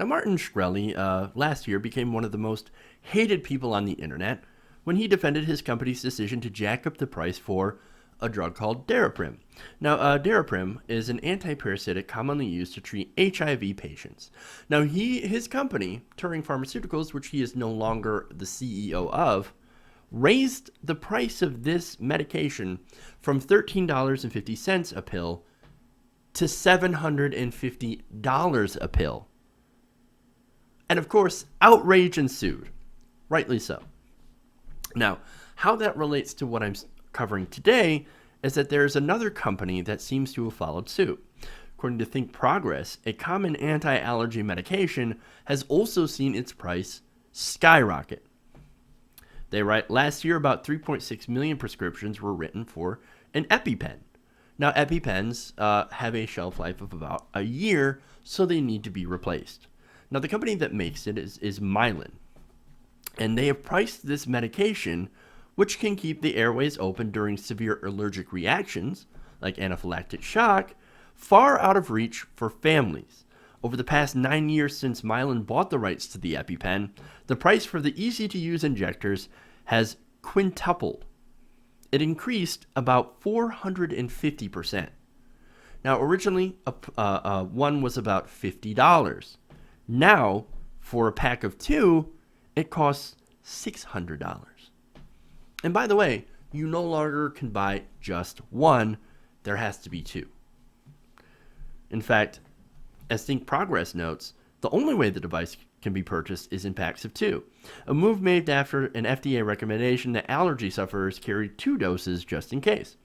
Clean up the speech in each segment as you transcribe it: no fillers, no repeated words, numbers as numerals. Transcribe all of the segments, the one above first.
Now, Martin Shkreli last year became one of the most hated people on the internet when he defended his company's decision to jack up the price for a drug called Daraprim. Now, Daraprim is an antiparasitic commonly used to treat HIV patients. Now, his company, Turing Pharmaceuticals, which he is no longer the CEO of, raised the price of this medication from $13.50 a pill to $750 a pill. And of course, outrage ensued. Rightly so. Now, how that relates to what I'm covering today is that there's another company that seems to have followed suit. According to Think Progress, a common anti-allergy medication has also seen its price skyrocket. They write, last year about 3.6 million prescriptions were written for an EpiPen. Now, EpiPens have a shelf life of about a year, so they need to be replaced. Now, the company that makes it is Mylan, and they have priced this medication, which can keep the airways open during severe allergic reactions, like anaphylactic shock, far out of reach for families. Over the past 9 years since Mylan bought the rights to the EpiPen, the price for the easy-to-use injectors has quintupled. It increased about 450%. Now, originally, one was about $50. Now, for a pack of 2, it costs $600. And by the way, you no longer can buy just one. There has to be 2. In fact, as Think Progress notes, the only way the device can be purchased is in packs of 2, a move made after an FDA recommendation that allergy sufferers carry 2 doses just in case.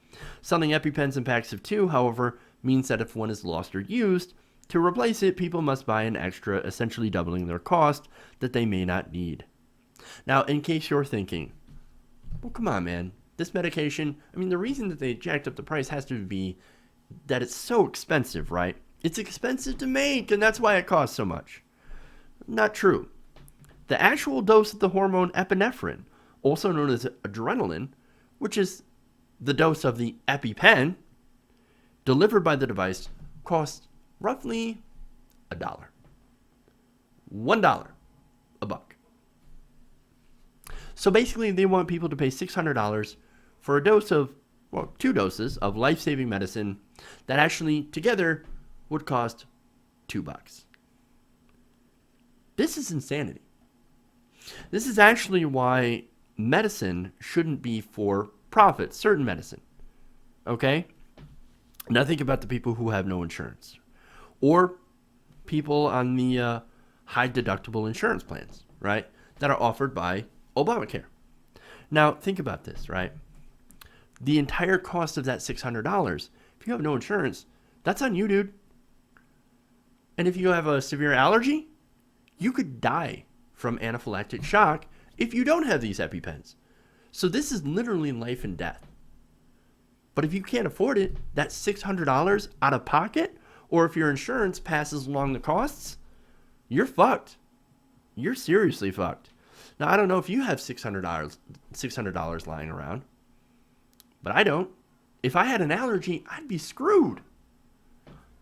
Selling EpiPens in packs of 2, however, means that if one is lost or used, to replace it, people must buy an extra, essentially doubling their cost that they may not need. Now, in case you're thinking, well, come on, man, this medication, the reason that they jacked up the price has to be that it's so expensive, right? It's expensive to make, and that's why it costs so much. Not true. The actual dose of the hormone epinephrine, also known as adrenaline, which is the dose of the EpiPen, delivered by the device, costs roughly $1. $1. A buck. So basically, they want people to pay $600 for a dose of, 2 doses of life-saving medicine that actually together would cost $2. This is insanity. This is actually why medicine shouldn't be for profit, certain medicine. Okay? Now think about the people who have no insurance, or people on the high deductible insurance plans, right, that are offered by Obamacare. Now think about this, right? The entire cost of that $600, if you have no insurance, that's on you, dude. And if you have a severe allergy, you could die from anaphylactic shock if you don't have these EpiPens. So this is literally life and death. But if you can't afford it, that's $600 out of pocket, or if your insurance passes along the costs, you're fucked. You're seriously fucked. Now, I don't know if you have $600 lying around, but I don't. If I had an allergy, I'd be screwed.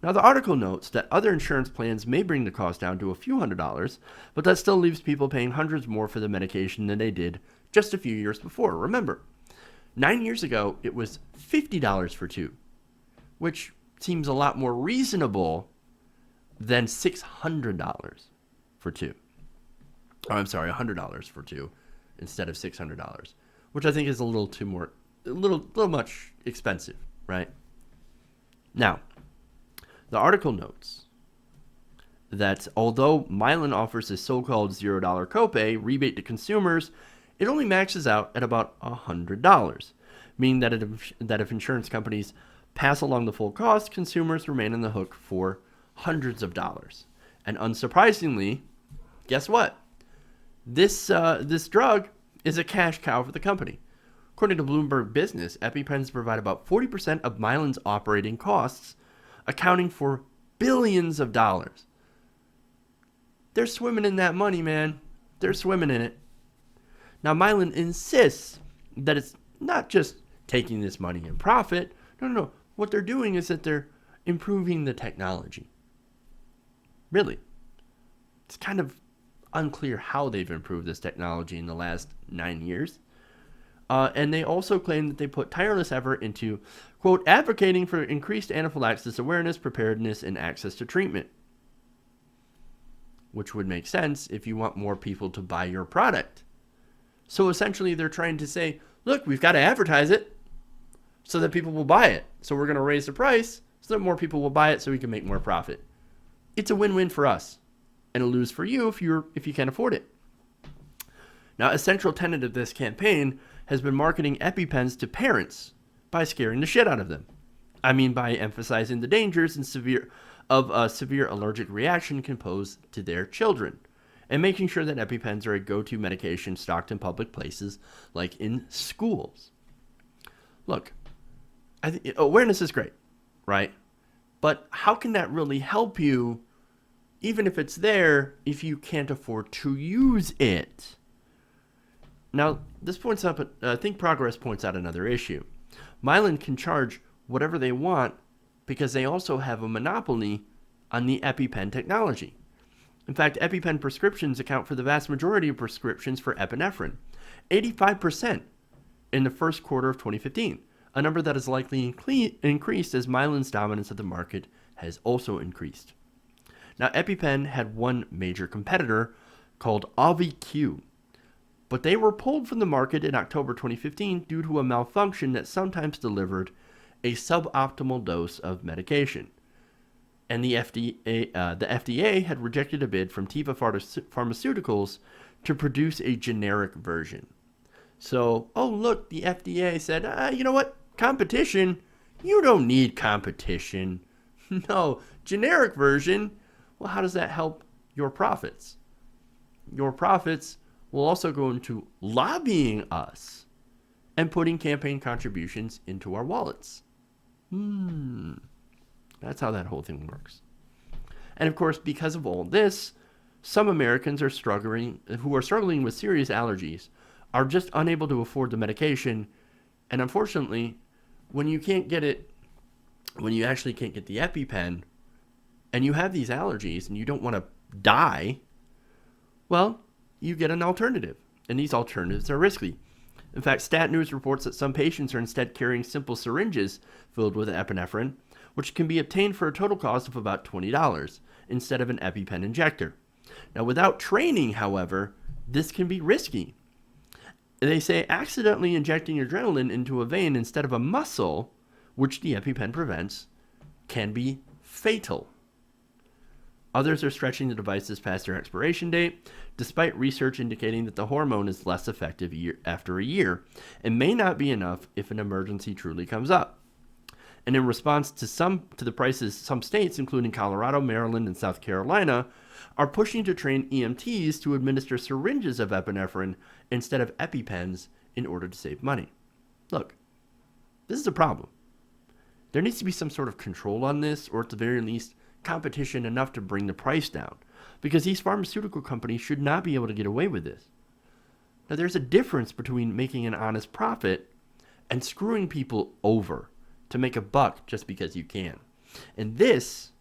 Now, the article notes that other insurance plans may bring the cost down to a few $100s, but that still leaves people paying hundreds more for the medication than they did just a few years before. Remember, 9 years ago, it was $50 for 2, which seems a lot more reasonable than $600 for 2. Oh, I'm sorry, $100 for 2 instead of $600, which I think is a little much expensive, right? Now, the article notes that although Mylan offers a so-called $0 copay rebate to consumers, it only maxes out at about $100, meaning that if insurance companies pass along the full cost, consumers remain on the hook for hundreds of dollars. And unsurprisingly, guess what? This drug is a cash cow for the company. According to Bloomberg Business, EpiPens provide about 40% of Mylan's operating costs, accounting for billions of dollars. They're swimming in that money, man. They're swimming in it. Now, Mylan insists that it's not just taking this money in profit. No. What they're doing is that they're improving the technology. Really. kind of unclear how they've improved this technology in the last 9 years. And they also claim that they put tireless effort into, quote, advocating for increased anaphylaxis awareness, preparedness, and access to treatment. Which would make sense if you want more people to buy your product. So essentially they're trying to say, look, we've got to advertise it so that people will buy it. So we're going to raise the price so that more people will buy it so we can make more profit. It's a win-win for us and a lose for you if you can't afford it. Now, a central tenet of this campaign has been marketing EpiPens to parents by scaring the shit out of them. I mean, by emphasizing the dangers and severe allergic reaction can pose to their children, and making sure that EpiPens are a go-to medication stocked in public places like in schools. Look, I think awareness is great, right? But how can that really help you, even if it's there, if you can't afford to use it? Now, this points up, Think Progress points out another issue. Mylan can charge whatever they want because they also have a monopoly on the EpiPen technology. In fact, EpiPen prescriptions account for the vast majority of prescriptions for epinephrine, 85% in the first quarter of 2015, a number that has likely increased as Mylan's dominance of the market has also increased. Now, EpiPen had one major competitor called AviQ, but they were pulled from the market in October 2015 due to a malfunction that sometimes delivered a suboptimal dose of medication. And the FDA had rejected a bid from Teva Pharmaceuticals to produce a generic version. So, oh look, the FDA said, you know what? Competition? You don't need competition. No, generic version? Well, how does that help your profits? Your profits will also go into lobbying us and putting campaign contributions into our wallets. That's how that whole thing works. And of course, because of all this, some Americans who are struggling with serious allergies are just unable to afford the medication. And unfortunately, when you actually can't get the EpiPen and you have these allergies and you don't want to die, well, you get an alternative. And these alternatives are risky. In fact, Stat News reports that some patients are instead carrying simple syringes filled with epinephrine, which can be obtained for a total cost of about $20 instead of an EpiPen injector. Now, without training, however, this can be risky. They say accidentally injecting adrenaline into a vein instead of a muscle, which the EpiPen prevents, can be fatal. Others are stretching the devices past their expiration date, despite research indicating that the hormone is less effective after a year, and may not be enough if an emergency truly comes up. And in response to the prices, some states, including Colorado, Maryland, and South Carolina, are pushing to train EMTs to administer syringes of epinephrine instead of EpiPens in order to save money. Look, this is a problem. There needs to be some sort of control on this, or at the very least, competition enough to bring the price down, because these pharmaceutical companies should not be able to get away with this. Now, there's a difference between making an honest profit and screwing people over to make a buck just because you can. And this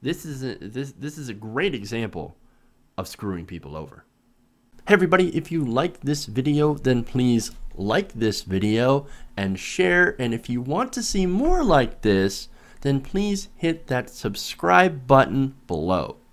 is a great example of screwing people over. Hey everybody, if you liked this video, then please like this video and share. And if you want to see more like this, then please hit that subscribe button below.